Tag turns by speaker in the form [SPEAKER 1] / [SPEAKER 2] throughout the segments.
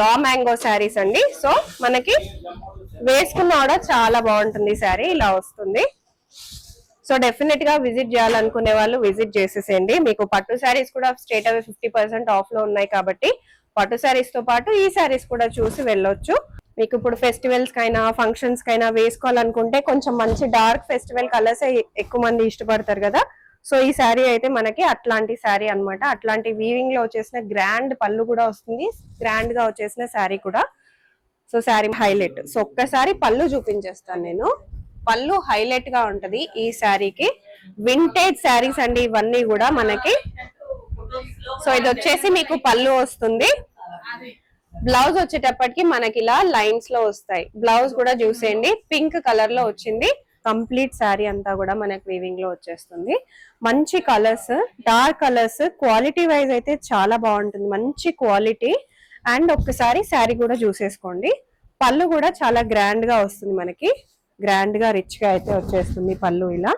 [SPEAKER 1] Raw mango saris అండి. So మనకి వేసుకున్న కూడా చాలా బాగుంటుంది శారీ, ఇలా వస్తుంది. సో డెఫినెట్ గా విజిట్ చేయాలనుకునే వాళ్ళు విజిట్ చేసేసేయండి. మీకు పట్టు శారీస్ కూడా స్ట్రేట్ అవే 50% ఆఫ్ లో ఉన్నాయి కాబట్టి పట్టు శారీస్ తో పాటు ఈ శారీస్ కూడా చూసి వెళ్ళొచ్చు. మీకు ఇప్పుడు ఫెస్టివల్స్ కైనా ఫంక్షన్స్ కైనా వేసుకోవాలనుకుంటే కొంచెం మంచి డార్క్ ఫెస్టివల్ కలర్స్ ఎక్కువ మంది ఇష్టపడతారు కదా. సో ఈ శారీ అయితే మనకి అట్లాంటి శారీ అన్నమాట. అట్లాంటి వీవింగ్ లో వచ్చేసిన గ్రాండ్ పళ్ళు కూడా వస్తుంది, గ్రాండ్ గా వచ్చేసిన శారీ కూడా. So sari highlight. సో ఒక్కసారి పళ్ళు చూపించేస్తాను నేను. పళ్ళు హైలైట్ గా ఉంటది ఈ శారీకి. వింటేజ్ శారీస్ అండి ఇవన్నీ కూడా మనకి. సో ఇది వచ్చేసి మీకు పళ్ళు వస్తుంది. బ్లౌజ్ వచ్చేటప్పటికి మనకి ఇలా లైన్స్ లో వస్తాయి. బ్లౌజ్ కూడా చూసేయండి, పింక్ కలర్ లో వచ్చింది. కంప్లీట్ శారీ అంతా కూడా మనకి వీవింగ్ లో వచ్చేస్తుంది. మంచి colours, dark colours, quality wise అయితే చాలా బాగుంటుంది, మంచి క్వాలిటీ. అండ్ ఒక్కసారి శారీ కూడా చూసేసుకోండి. పళ్ళు కూడా చాలా గ్రాండ్ గా వస్తుంది మనకి, గ్రాండ్ గా రిచ్ గా అయితే వచ్చేస్తుంది పళ్ళు. ఇలా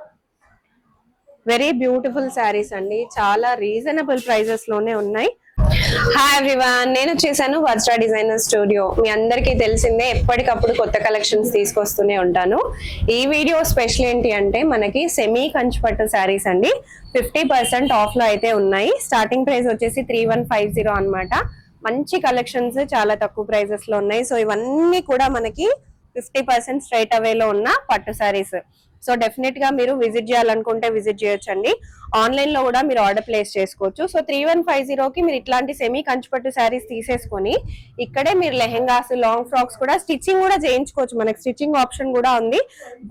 [SPEAKER 1] వెరీ బ్యూటిఫుల్ శారీస్ అండి, చాలా రీజనబుల్ ప్రైజెస్ లోనే ఉన్నాయి. హాయ్ ఎవ్రీవన్, నేను వచ్చేసాను వర్ష డిజైనర్ స్టూడియో. మీ అందరికీ తెలిసిందే, ఎప్పటికప్పుడు కొత్త కలెక్షన్స్ తీసుకొస్తూనే ఉంటాను. ఈ వీడియో స్పెషల్ ఏంటి అంటే మనకి సెమీ కంచిపట్టు శారీస్ అండి. 50% ఆఫ్ లో అయితే ఉన్నాయి. స్టార్టింగ్ ప్రైస్ వచ్చేసి 3150 అన్నమాట. మంచి కలెక్షన్స్ చాలా తక్కువ ప్రైజెస్ లో ఉన్నాయి. సో ఇవన్నీ కూడా మనకి 50% స్ట్రైట్ అవే లో ఉన్న పట్టు శారీస్. సో డెఫినెట్ గా మీరు విజిట్ చేయాలనుకుంటే విజిట్ చేయొచ్చండి. ఆన్లైన్ లో కూడా మీరు ఆర్డర్ ప్లేస్ చేసుకోవచ్చు. సో 3150కి మీరు ఇట్లాంటి సెమీ కంచిపట్టు శారీస్ తీసేసుకొని ఇక్కడే మీరు లెహెంగాస్, లాంగ్ ఫ్రాక్స్ కూడా స్టిచ్చింగ్ కూడా చేయించుకోవచ్చు. మనకి స్టిచ్చింగ్ ఆప్షన్ కూడా ఉంది.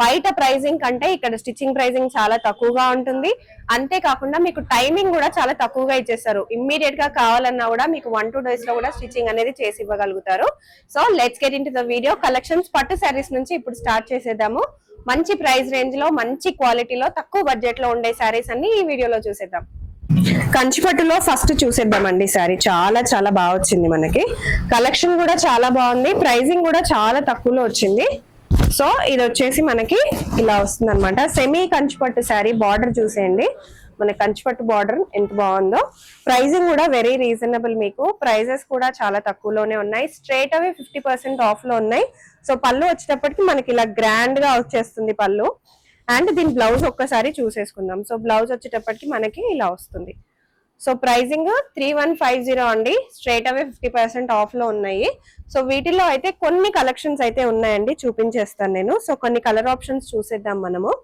[SPEAKER 1] బయట ప్రైజింగ్ కంటే ఇక్కడ స్టిచ్చింగ్ ప్రైజింగ్ చాలా తక్కువగా ఉంటుంది. అంతేకాకుండా మీకు టైమింగ్ కూడా చాలా తక్కువగా ఇచ్చేస్తారు. ఇమ్మీడియట్ గా కావాలన్నా కూడా మీకు 1-2 days లో కూడా స్టిచ్చింగ్ అనేది చేసి ఇవ్వగలుగుతారు. So let's get into the video. Collections పట్టు శారీస్ నుంచి ఇప్పుడు స్టార్ట్ చేసేద్దాము. మంచి ప్రైస్ రేంజ్ లో, మంచి క్వాలిటీలో, తక్కువ బడ్జెట్ లో ఉండే శారీస్ అన్ని ఈ వీడియోలో చూసేద్దాం. కంచిపట్టులో ఫస్ట్ చూసేద్దామండి. శారీ చాలా చాలా బాగా వచ్చింది మనకి. కలెక్షన్ కూడా చాలా బాగుంది, ప్రైజింగ్ కూడా చాలా తక్కువలో వచ్చింది. సో ఇది వచ్చేసి మనకి ఇలా వస్తుంది అనమాట. సెమీ కంచిపట్టు శారీ. బార్డర్ చూసేయండి, మన కంచిపట్టు బార్డర్ ఎంత బాగుందో. ప్రైజింగ్ కూడా వెరీ రీజనబుల్, మీకు ప్రైజెస్ కూడా చాలా తక్కువలోనే ఉన్నాయి. స్ట్రేట్ అవే 50% ఆఫ్ లో ఉన్నాయి. సో పళ్ళు వచ్చేటప్పటికి మనకి ఇలా గ్రాండ్ గా వచ్చేస్తుంది పళ్ళు. అండ్ దీని బ్లౌజ్ ఒక్కసారి చూసేసుకుందాం. సో బ్లౌజ్ వచ్చేటప్పటికి మనకి ఇలా వస్తుంది. సో ప్రైజింగ్ 3150 అండి. స్ట్రేట్ అవే 50% ఆఫ్ లో ఉన్నాయి. సో వీటిలో అయితే కొన్ని కలెక్షన్స్ అయితే ఉన్నాయండి, చూపించేస్తాను నేను. సో కొన్ని కలర్ ఆప్షన్స్ చూసేద్దాం మనము.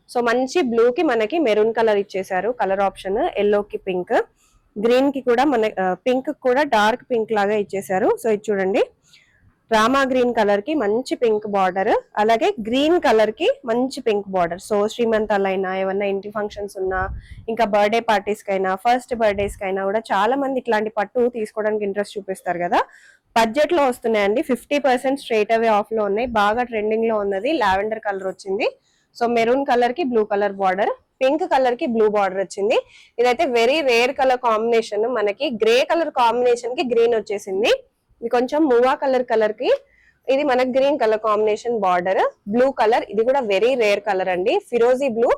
[SPEAKER 1] సో మంచి బ్లూ కి మనకి మెరూన్ కలర్ ఇచ్చేసారు కలర్ ఆప్షన్. ఎల్లో కి పింక్, గ్రీన్ కి కూడా మన పింక్ కూడా డార్క్ పింక్ లాగా ఇచ్చేసారు. సో ఇది చూడండి, రామా గ్రీన్ కలర్ కి మంచి పింక్ బార్డర్, అలాగే గ్రీన్ కలర్ కి మంచి పింక్ బార్డర్. సో శ్రీమంతాలైనా, ఏమన్నా ఇంటి ఫంక్షన్స్ ఉన్నా, ఇంకా బర్త్డే పార్టీస్ కైనా, ఫస్ట్ బర్త్డేస్ కైనా కూడా చాలా మంది ఇట్లాంటి పట్టు తీసుకోవడానికి ఇంట్రెస్ట్ చూపిస్తారు కదా. బడ్జెట్ లో వస్తున్నాయండి. 50% స్ట్రైట్ అవే ఆఫ్ లో ఉన్నాయి. బాగా ట్రెండింగ్ లో ఉన్నది లావెండర్ కలర్ వచ్చింది. సో మెరూన్ కలర్ కి blue colour border, pink colour కి బ్లూ బార్డర్ వచ్చింది. ఇదైతే వెరీ రేర్ కలర్ కాంబినేషన్. మనకి గ్రే కలర్ కాంబినేషన్ కి గ్రీన్ వచ్చేసింది. ఇది కొంచెం మూవా కలర్ కి ఇది మనకి green colour combination border. Blue colour, ఇది కూడా వెరీ రేర్ కలర్ అండి. ఫిరోజీ బ్లూ,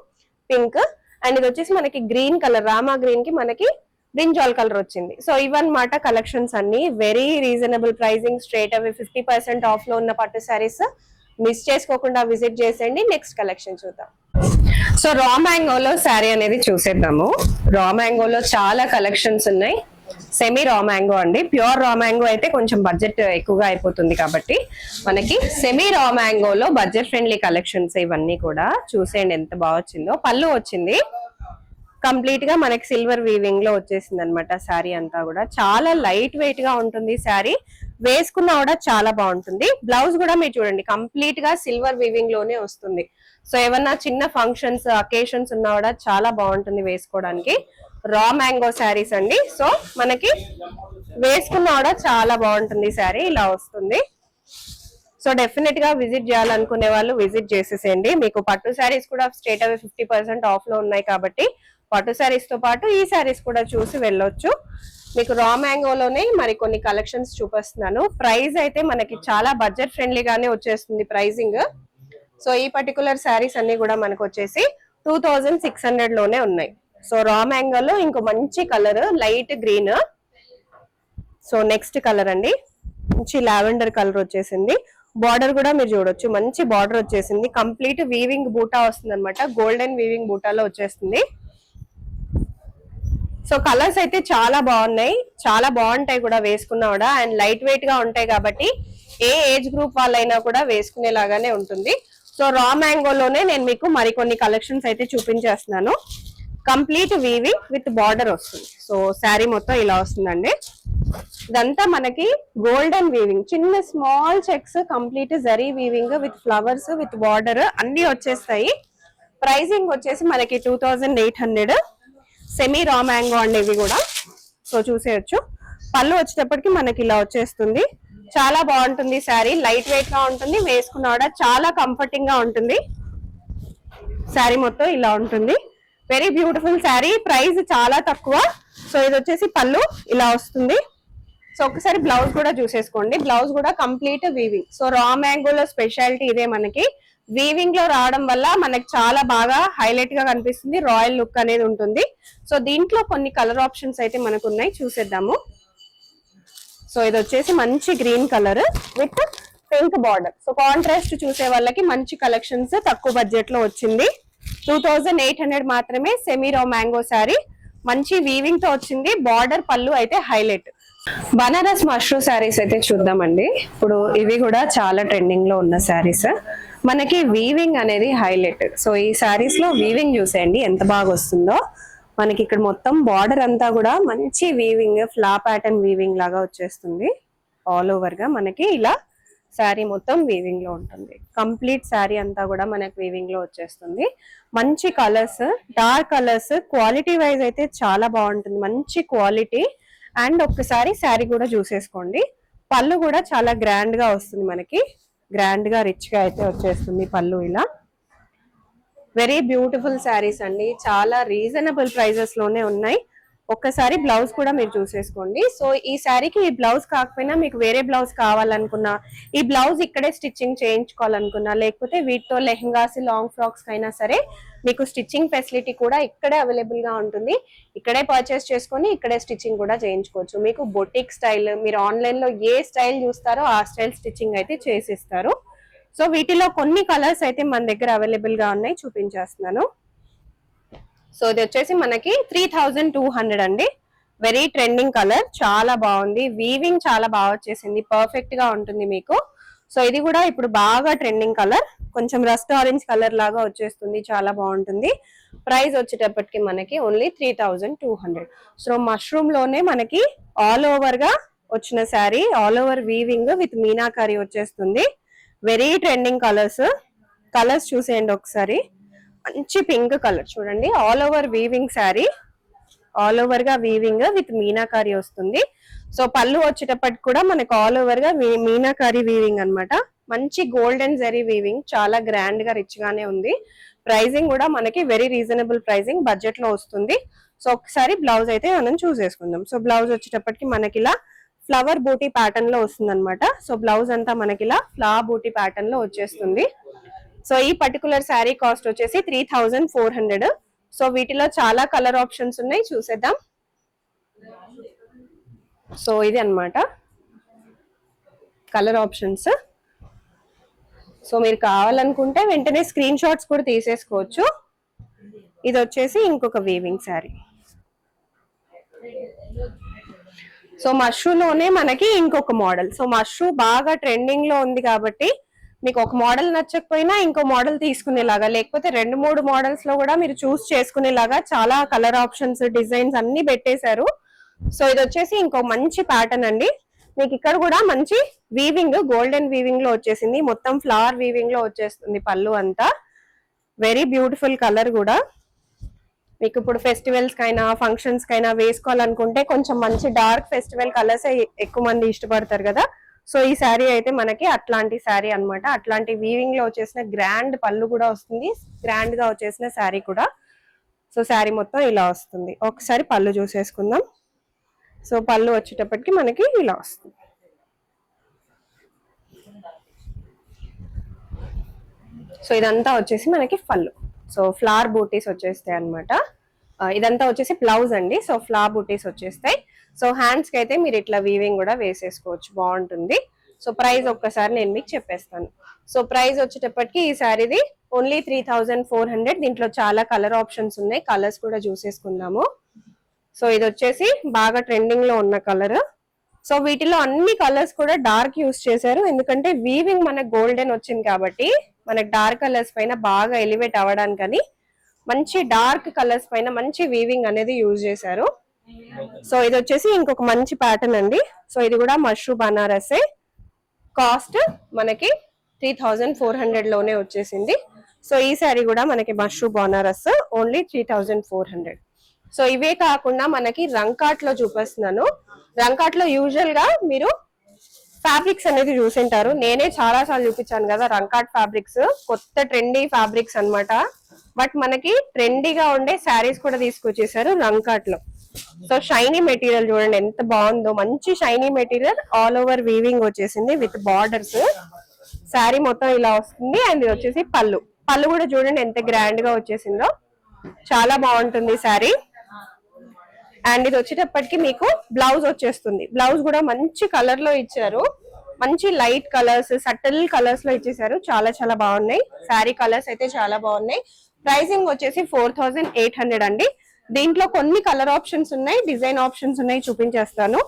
[SPEAKER 1] పింక్. అండ్ ఇది వచ్చేసి మనకి గ్రీన్ కలర్, రామా గ్రీన్ కి మనకి బ్రింజాల్ కలర్ వచ్చింది. సో ఇవన్నమాట కలెక్షన్స్ అన్ని. Very reasonable pricing, straight away 50% off లో ఉన్న పట్టు శారీస్. మిస్ చేసుకోకుండా విజిట్ చేసేయండి. నెక్స్ట్ కలెక్షన్ చూద్దాం. సో రా మ్యాంగోలో శారీ అనేది చూసేద్దాము. రా మ్యాంగోలో చాలా కలెక్షన్స్ ఉన్నాయి. సెమీ రా మ్యాంగో అండి. ప్యూర్ రా మ్యాంగో అయితే కొంచెం బడ్జెట్ ఎక్కువగా అయిపోతుంది కాబట్టి మనకి సెమీ రా మ్యాంగోలో బడ్జెట్ ఫ్రెండ్లీ కలెక్షన్స్ ఇవన్నీ కూడా చూసేయండి ఎంత బాగా వచ్చిందో. పళ్ళు వచ్చింది కంప్లీట్ గా మనకి సిల్వర్ వీవింగ్ లో వచ్చేసింది అనమాట. శారీ అంతా కూడా చాలా లైట్ వెయిట్ గా ఉంటుంది. శారీ వేసుకున్నా కూడా చాలా బాగుంటుంది. బ్లౌజ్ కూడా మీరు చూడండి కంప్లీట్ గా సిల్వర్ వీవింగ్ లోనే వస్తుంది. సో ఏమన్నా చిన్న ఫంక్షన్స్, అకేషన్స్ ఉన్నా కూడా చాలా బాగుంటుంది వేసుకోవడానికి. రా మ్యాంగో శారీస్ అండి. సో మనకి వేసుకున్నా కూడా చాలా బాగుంటుంది శారీ, ఇలా వస్తుంది. సో డెఫినెట్ గా విజిట్ చేయాలనుకునే వాళ్ళు విజిట్ చేసేసేయండి. మీకు పట్టు శారీస్ కూడా స్ట్రేట్ అవే 50% ఆఫ్ లో ఉన్నాయి కాబట్టి పట్టు శారీస్ తో పాటు ఈ శారీస్ కూడా చూసి వెళ్ళొచ్చు. మీకు రా మ్యాంగోలోనే మరి కొన్ని కలెక్షన్స్ చూపిస్తున్నాను. ప్రైస్ అయితే మనకి చాలా బడ్జెట్ ఫ్రెండ్లీగానే వచ్చేస్తుంది ప్రైజింగ్. సో ఈ పర్టికులర్ శారీస్ అన్ని కూడా మనకు వచ్చేసి 2600 లోనే ఉన్నాయి. సో రా మ్యాంగోలో ఇంకో మంచి colour light green. So next colour అండి, మంచి లావెండర్ కలర్ వచ్చేసింది. బార్డర్ కూడా మీరు చూడొచ్చు, మంచి బార్డర్ వచ్చేసింది. కంప్లీట్ వీవింగ్ బూటా వస్తుంది అనమాట, గోల్డెన్ వీవింగ్ బూటాలో వచ్చేస్తుంది. సో కలర్స్ అయితే చాలా బాగున్నాయి, చాలా బాగుంటాయి కూడా వేసుకున్నా కూడా. అండ్ లైట్ వెయిట్ గా ఉంటాయి కాబట్టి ఏ ఏజ్ గ్రూప్ వాళ్ళైనా కూడా వేసుకునేలాగానే ఉంటుంది. సో రా మ్యాంగోలోనే నేను మీకు మరికొన్ని కలెక్షన్స్ అయితే చూపించేస్తున్నాను. కంప్లీట్ వీవింగ్ విత్ బార్డర్ వస్తుంది. సో శారీ మొత్తం ఇలా వస్తుందండి. ఇదంతా మనకి గోల్డెన్ వీవింగ్, చిన్న small checks, complete zari weaving with flowers with border అన్ని వచ్చేస్తాయి. ప్రైసింగ్ వచ్చేసి మనకి 2800. సెమీ రా మ్యాంగో అండి ఇవి కూడా. సో చూసేయచ్చు. పళ్ళు వచ్చేటప్పటికి మనకి ఇలా వచ్చేస్తుంది. చాలా బాగుంటుంది శారీ, లైట్ వెయిట్ గా ఉంటుంది, వేసుకున్నా కూడా చాలా కంఫర్టింగ్ గా ఉంటుంది. శారీ మొత్తం ఇలా ఉంటుంది. వెరీ బ్యూటిఫుల్ శారీ, ప్రైస్ చాలా తక్కువ. సో ఇది వచ్చేసి పళ్ళు ఇలా వస్తుంది. సో ఒకసారి బ్లౌజ్ కూడా చూసేసుకోండి. బ్లౌజ్ కూడా complete weaving. So raw మ్యాంగోలో speciality ఇదే, మనకి వీవింగ్ లో రావడం వల్ల మనకి చాలా బాగా హైలైట్ గా కనిపిస్తుంది, రాయల్ లుక్ అనేది ఉంటుంది. సో దీంట్లో కొన్ని కలర్ ఆప్షన్స్ అయితే మనకు ఉన్నాయి, చూసేద్దాము. సో ఇది వచ్చేసి మంచి green colour with pink border. So contrast చూసే వాళ్ళకి మంచి కలెక్షన్స్ తక్కువ బడ్జెట్ లో వచ్చింది. 2800 మాత్రమే. సెమీ రా మ్యాంగో శారీ, మంచి వీవింగ్ తో వచ్చింది. బార్డర్ పళ్ళు అయితే హైలైట్. బనారస్ మష్రూమ్ శారీస్ అయితే చూద్దామండి. ఇప్పుడు ఇవి కూడా చాలా ట్రెండింగ్ లో ఉన్న శారీస్. మనకి వీవింగ్ అనేది హైలైట్. సో ఈ శారీస్ లో వీవింగ్ చూసేయండి ఎంత బాగా వస్తుందో. మనకి ఇక్కడ మొత్తం బార్డర్ అంతా కూడా మంచి వీవింగ్, ఫ్లా ప్యాటర్న్ వీవింగ్ లాగా వచ్చేస్తుంది. ఆల్ ఓవర్ గా మనకి ఇలా శారీ మొత్తం వీవింగ్ లో ఉంటుంది. కంప్లీట్ శారీ అంతా కూడా మనకి వీవింగ్ లో వచ్చేస్తుంది. మంచి colours, dark colours, quality wise అయితే చాలా బాగుంటుంది, మంచి క్వాలిటీ. అండ్ ఒక్కసారి శారీ కూడా చూసేసుకోండి. పళ్ళు కూడా చాలా గ్రాండ్ గా వస్తుంది, మనకి గ్రాండ్ గా రిచ్ గా అయితే వచ్చేస్తుంది పళ్ళు ఇలా. వెరీ బ్యూటిఫుల్ శారీస్ అండి, చాలా రీజనబుల్ ప్రైజెస్ లోనే ఉన్నాయి. ఒక్కసారి బ్లౌజ్ కూడా మీరు చూసేసుకోండి. సో ఈ శారీకి ఈ బ్లౌజ్ కాకపోయినా మీకు వేరే బ్లౌజ్ కావాలనుకున్నా, ఈ బ్లౌజ్ ఇక్కడే స్టిచ్చింగ్ చేయించుకోవాలనుకున్నా, లేకపోతే వీటితో లెహంగాస్, లాంగ్ ఫ్రాక్స్ అయినా సరే మీకు స్టిచ్చింగ్ ఫెసిలిటీ కూడా ఇక్కడే అవైలబుల్ గా ఉంటుంది. ఇక్కడే పర్చేస్ చేసుకొని ఇక్కడే స్టిచ్చింగ్ కూడా చేయించుకోవచ్చు. మీకు బొటిక్ స్టైల్, మీరు ఆన్లైన్ లో ఏ స్టైల్ చూస్తారో ఆ స్టైల్ స్టిచ్చింగ్ అయితే చేసిస్తారు. సో వీటిలో కొన్ని కలర్స్ అయితే మన దగ్గర అవైలబుల్ గా ఉన్నాయి, చూపించేస్తున్నాను. సో ఇది వచ్చేసి మనకి 3200 అండి. వెరీ ట్రెండింగ్ కలర్, చాలా బాగుంది. వీవింగ్ చాలా బాగా వచ్చేసింది, పర్ఫెక్ట్ గా ఉంటుంది మీకు. సో ఇది కూడా ఇప్పుడు బాగా ట్రెండింగ్ కలర్, కొంచెం రస్ట్ ఆరెంజ్ కలర్ లాగా వచ్చేస్తుంది, చాలా బాగుంటుంది. ప్రైస్ వచ్చేటప్పటికి మనకి ఓన్లీ 3200. సో మష్రూమ్ లోనే మనకి ఆల్ ఓవర్ గా వచ్చిన sari, all over weaving with meenakari వచ్చేస్తుంది. Very trending colours. కలర్స్ చూసేయండి ఒకసారి. మంచి పింక్ కలర్ చూడండి, all over weaving sari, all over గా వీవింగ్ విత్ మీనాకారి వస్తుంది. సో పళ్ళు వచ్చేటప్పటికి కూడా మనకు ఆల్ ఓవర్ గా మీనాకారి వీవింగ్ అన్నమాట. మంచి గోల్డెన్ జరీ వీవింగ్, చాలా గ్రాండ్ గా రిచ్ గానే ఉంది. ప్రైజింగ్ కూడా మనకి వెరీ రీజనబుల్ ప్రైజింగ్, బడ్జెట్ లో వస్తుంది. సో ఒకసారి బ్లౌజ్ అయితే మనం చూసేసుకుందాం. సో బ్లౌజ్ వచ్చేటప్పటికి మనకి ఇలా ఫ్లవర్ బూటీ ప్యాటర్న్ లో వస్తుంది అనమాట. సో బ్లౌజ్ అంతా మనకి ఇలా ఫ్లవర్ బూటీ ప్యాటర్న్ లో వచ్చేస్తుంది. సో ఈ పర్టికులర్ శారీ కాస్ట్ వచ్చేసి 3400. సో వీటిలో చాలా కలర్ ఆప్షన్స్ ఉన్నాయి, చూసేద్దాం. సో ఇది అన్నమాట కలర్ ఆప్షన్స్. సో మీరు కావాలనుకుంటే వెంటనే స్క్రీన్ షాట్స్ కూడా తీసేసుకోవచ్చు. ఇది వచ్చేసి ఇంకొక వీవింగ్ శారీ. సో మష్రూలోనే మనకి ఇంకొక మోడల్. సో మష్రూ బాగా ట్రెండింగ్ లో ఉంది కాబట్టి మీకు ఒక మోడల్ నచ్చకపోయినా ఇంకో మోడల్ తీసుకునేలాగా, లేకపోతే 2-3 మోడల్స్ లో కూడా మీరు చూస్ చేసుకునేలాగా చాలా కలర్ ఆప్షన్స్, డిజైన్స్ అన్ని పెట్టేశారు. సో ఇది వచ్చేసి ఇంకో మంచి ప్యాటర్న్ అండి. మీకు ఇక్కడ కూడా మంచి వీవింగ్, గోల్డెన్ వీవింగ్ లో వచ్చేసింది, మొత్తం ఫ్లవర్ వీవింగ్ లో వచ్చేస్తుంది పళ్ళు అంతా. వెరీ బ్యూటిఫుల్ కలర్ కూడా. మీకు ఇప్పుడు ఫెస్టివల్స్ కైనా ఫంక్షన్స్ కైనా వేసుకోవాలనుకుంటే కొంచెం మంచి డార్క్ ఫెస్టివల్ కలర్స్ ఎక్కువ మంది ఇష్టపడతారు కదా. సో ఈ శారీ అయితే మనకి అట్లాంటి శారీ అన్నమాట. అట్లాంటి వీవింగ్ లో వచ్చేసిన గ్రాండ్ పళ్ళు కూడా వస్తుంది, గ్రాండ్ గా వచ్చేసిన శారీ కూడా. సో శారీ మొత్తం ఇలా వస్తుంది. ఒకసారి పళ్ళు చూసేసుకుందాం. సో పళ్ళు వచ్చేటప్పటికి మనకి ఇలా వస్తుంది. సో ఇదంతా వచ్చేసి మనకి పళ్ళు. సో ఫ్లవర్ బూటీస్ వచ్చేస్తాయి అనమాట. ఇదంతా వచ్చేసి బ్లౌజ్ అండి. సో ఫ్లవర్ బూటీస్ వచ్చేస్తాయి. సో హ్యాండ్స్ కి అయితే మీరు ఇట్లా వీవింగ్ కూడా వేసేసుకోవచ్చు, బాగుంటుంది. సో ప్రైస్ ఒక్కసారి నేను మీకు చెప్పేస్తాను. సో ప్రైస్ వచ్చేటప్పటికి ఈ శారీది ఓన్లీ 3400. దీంట్లో చాలా కలర్ ఆప్షన్స్ ఉన్నాయి, కలర్స్ కూడా చూసేసుకుందాము. సో ఇది వచ్చేసి బాగా ట్రెండింగ్ లో ఉన్న కలర్. సో వీటిలో అన్ని కలర్స్ కూడా డార్క్ యూస్ చేశారు, ఎందుకంటే వీవింగ్ మనకు గోల్డెన్ వచ్చింది కాబట్టి మనకి డార్క్ కలర్స్ పైన బాగా ఎలివేట్ అవ్వడానికని మంచి డార్క్ కలర్స్ పైన మంచి వీవింగ్ అనేది యూజ్ చేశారు. సో ఇది వచ్చేసి ఇంకొక మంచి ప్యాటర్న్ అండి. సో ఇది కూడా మష్రూ బనారసే, కాస్ట్ మనకి 3400 లోనే వచ్చేసింది. సో ఈ శారీ కూడా మనకి మష్రూ బనారస్ ఓన్లీ 3400. సో ఇవే కాకుండా మనకి రంకాట్ లో చూపిస్తున్నాను. రంకాట్ లో యూజువల్ గా మీరు ఫ్యాబ్రిక్స్ అనేది చూసింటారు, నేనే చాలా సార్లు చూపించాను కదా రంకాట్ ఫ్యాబ్రిక్స్, కొత్త ట్రెండీ ఫ్యాబ్రిక్స్ అన్నమాట. బట్ మనకి ట్రెండీగా ఉండే శారీస్ కూడా తీసుకొచ్చేసారు రంకాట్ లో. సో షైనీ మెటీరియల్ చూడండి ఎంత బాగుందో, మంచి shiny material, all over weaving వచ్చేసింది విత్ బార్డర్స్. శారీ మొత్తం ఇలా వస్తుంది. అండ్ ఇది వచ్చేసి పళ్ళు, పళ్ళు కూడా చూడండి ఎంత గ్రాండ్ గా వచ్చేసిందో, చాలా బాగుంటుంది శారీ. అండ్ ఇది వచ్చేటప్పటికి మీకు బ్లౌజ్ వచ్చేస్తుంది. బ్లౌజ్ కూడా మంచి కలర్ లో ఇచ్చారు, మంచి లైట్ కలర్స్, సటిల్ కలర్స్ లో ఇచ్చేసారు, చాలా చాలా బాగున్నాయి. శారీ కలర్స్ అయితే చాలా బాగున్నాయి. ప్రైసింగ్ వచ్చేసి 4800 అండి. దీంట్లో కొన్ని కలర్ ఆప్షన్స్ ఉన్నాయి, డిజైన్ ఆప్షన్స్ ఉన్నాయి, చూపించేస్తాను.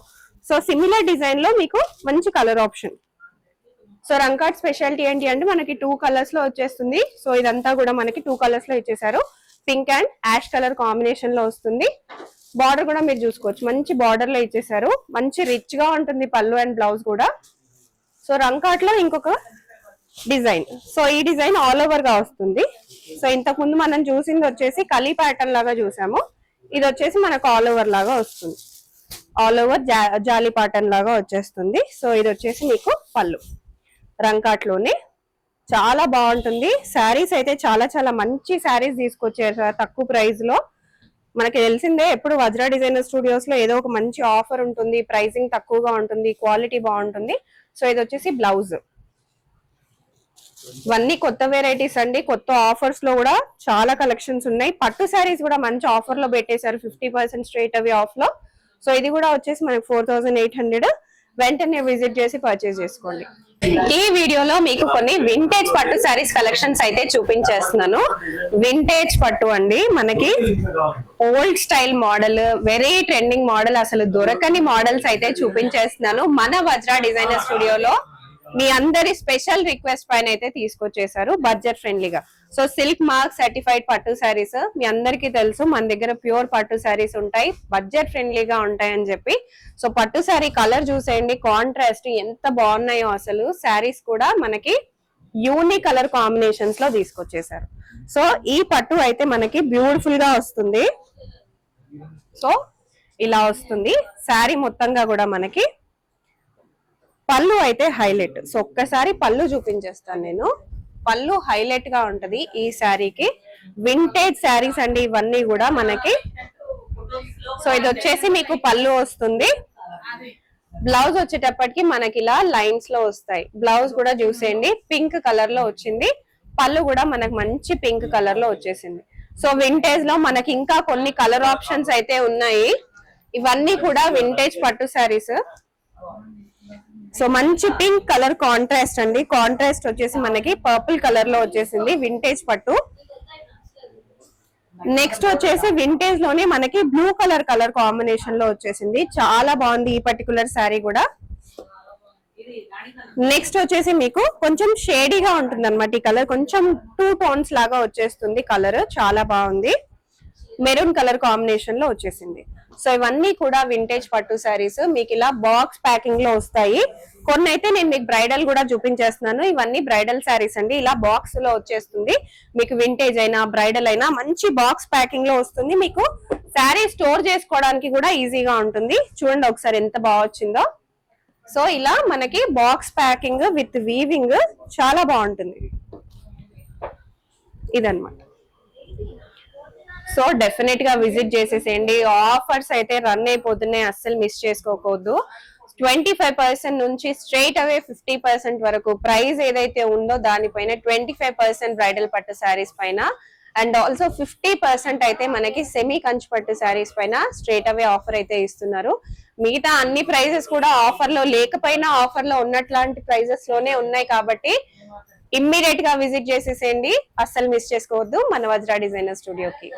[SPEAKER 1] సో సిమిలర్ డిజైన్ లో మీకు మంచి కలర్ ఆప్షన్. సో రంకాట్ స్పెషాలిటీ ఏంటి అంటే మనకి 2 కలర్స్ లో వచ్చేస్తుంది. సో ఇదంతా కూడా మనకి 2 కలర్స్ లో ఇచ్చేసారు, pink and ash colour combination లో వస్తుంది. బార్డర్ కూడా మీరు చూసుకోవచ్చు, మంచి బార్డర్ లో ఇచ్చేసారు, మంచి రిచ్ గా ఉంటుంది పళ్ళు అండ్ బ్లౌజ్ కూడా. సో రంకాట్ లో ఇంకొక డిజైన్, సో ఈ డిజైన్ ఆల్ ఓవర్ గా వస్తుంది. సో ఇంతకు ముందు మనం చూసింది వచ్చేసి కలీ ప్యాటర్న్ లాగా చూసాము, ఇది వచ్చేసి మనకు ఆల్ ఓవర్ లాగా వస్తుంది, ఆల్ ఓవర్ జాలీ ప్యాటర్న్ లాగా వచ్చేస్తుంది. సో ఇది వచ్చేసి మీకు పళ్ళు రంకాట్ లోనే, చాలా బాగుంటుంది. శారీస్ అయితే చాలా చాలా మంచి శారీస్ తీసుకొచ్చారు సార్ తక్కువ ప్రైస్ లో. మనకి తెలిసిందే ఎప్పుడు వజ్రా డిజైనర్ స్టూడియోస్ లో ఏదో ఒక మంచి ఆఫర్ ఉంటుంది, ప్రైసింగ్ తక్కువగా ఉంటుంది, క్వాలిటీ బాగుంటుంది. సో ఇది వచ్చేసి బ్లౌజ్. ఇవన్నీ కొత్త వెరైటీస్ అండి, కొత్త ఆఫర్స్ లో కూడా చాలా కలెక్షన్స్ ఉన్నాయి. పట్టు శారీస్ కూడా మంచి ఆఫర్ లో పెట్టేశారు, 50% స్ట్రైట్ అవే ఆఫ్ లో. సో ఇది కూడా వచ్చేసి మనకి 4800. వెంటనే విజిట్ చేసి పర్చేస్ చేసుకోండి. ఈ వీడియోలో మీకు కొన్ని వింటేజ్ పట్టు శారీస్ కలెక్షన్స్ అయితే చూపించేస్తున్నాను. వింటేజ్ పట్టు అండి, మనకి old style model, very trending model, అసలు దొరకని మోడల్స్ అయితే చూపించేస్తున్నాను మన వజ్రా డిజైనర్ స్టూడియోలో. మీ అందరి స్పెషల్ రిక్వెస్ట్ పైన అయితే తీసుకొచ్చేసారు బడ్జెట్ ఫ్రెండ్లీగా. సో సిల్క్ మార్క్ సర్టిఫైడ్ పట్టు శారీస్ మీ అందరికీ తెలుసు, మన దగ్గర ప్యూర్ పట్టు శారీస్ ఉంటాయి, బడ్జెట్ ఫ్రెండ్లీగా ఉంటాయి అని చెప్పి. సో పట్టు శారీ కలర్ చూసేయండి, కాంట్రాస్ట్ ఎంత బాగున్నాయో అసలు. శారీస్ కూడా మనకి యూనిక్ కలర్ కాంబినేషన్స్ లో తీసుకొచ్చేసారు. సో ఈ పట్టు అయితే మనకి బ్యూటిఫుల్ గా వస్తుంది. సో ఇలా వస్తుంది శారీ మొత్తంగా కూడా. మనకి పళ్ళు అయితే హైలైట్. సో ఒక్కసారి పళ్ళు చూపించేస్తాను నేను, పళ్ళు హైలైట్ గా ఉంటది ఈ శారీకి. వింటేజ్ శారీస్ అండి ఇవన్నీ కూడా మనకి. సో ఇది వచ్చేసి మీకు పళ్ళు వస్తుంది. బ్లౌజ్ వచ్చేటప్పటికి మనకి ఇలా లైన్స్ లో వస్తాయి. బ్లౌజ్ కూడా చూసేయండి, పింక్ కలర్ లో వచ్చింది. పళ్ళు కూడా మనకు మంచి పింక్ కలర్ లో వచ్చేసింది. సో వింటేజ్ లో మనకి ఇంకా కొన్ని కలర్ ఆప్షన్స్ అయితే ఉన్నాయి. ఇవన్నీ కూడా వింటేజ్ పట్టు శారీస్. సో మంచి పింక్ కలర్ కాంట్రాస్ట్ అండి, కాంట్రాస్ట్ వచ్చేసి మనకి పర్పుల్ కలర్ లో వచ్చేసింది వింటేజ్ పట్టు. నెక్స్ట్ వచ్చేసి వింటేజ్ లోనే మనకి బ్లూ కలర్ కాంబినేషన్ లో వచ్చేసింది, చాలా బాగుంది ఈ పర్టికులర్ శారీ కూడా. నెక్స్ట్ వచ్చేసి మీకు కొంచెం షేడీగా ఉంటుంది అనమాట ఈ కలర్, కొంచెం 2 టోన్స్ లాగా వచ్చేస్తుంది కలర్, చాలా బాగుంది. మెరూన్ కలర్ కాంబినేషన్ లో వచ్చేసింది. సో ఇవన్నీ కూడా వింటేజ్ పట్టు శారీస్ మీకు ఇలా బాక్స్ ప్యాకింగ్ లో వస్తాయి. కొన్ని అయితే నేను మీకు బ్రైడల్ కూడా చూపించేస్తున్నాను. ఇవన్నీ బ్రైడల్ శారీస్ అండి, ఇలా బాక్స్ లో వచ్చేస్తుంది. మీకు వింటేజ్ అయినా బ్రైడల్ అయినా మంచి బాక్స్ ప్యాకింగ్ లో వస్తుంది. మీకు శారీ స్టోర్ చేసుకోవడానికి కూడా ఈజీగా ఉంటుంది. చూడండి ఒకసారి ఎంత బాగా వచ్చిందో. సో ఇలా మనకి బాక్స్ ప్యాకింగ్ విత్ వీవింగ్ చాలా బాగుంటుంది ఇదన్నమాట. సో డెఫినెట్ గా విజిట్ చేసేసేయండి. ఆఫర్స్ అయితే రన్ అయిపోతున్నాయి, అస్సలు మిస్ చేసుకోకూడదు. 25% నుంచి స్ట్రైట్ అవే 50% వరకు ప్రైస్ ఏదైతే ఉందో దానిపైన 25% బ్రైడల్ పట్టు శారీస్ పైన అండ్ ఆల్సో 50% అయితే మనకి సెమీ కంచి పట్టు శారీస్ పైన స్ట్రైట్ అవే ఆఫర్ అయితే ఇస్తున్నారు. మిగతా అన్ని ప్రైజెస్ కూడా ఆఫర్ లో లేకపోయినా ఆఫర్ లో ఉన్నట్లాంటి ప్రైజెస్ లోనే ఉన్నాయి కాబట్టి ఇమ్మీడియట్ గా విజిట్ చేసేసేయండి, అస్సలు మిస్ చేసుకోవద్దు మన వజ్రా డిజైనర్ స్టూడియోకి.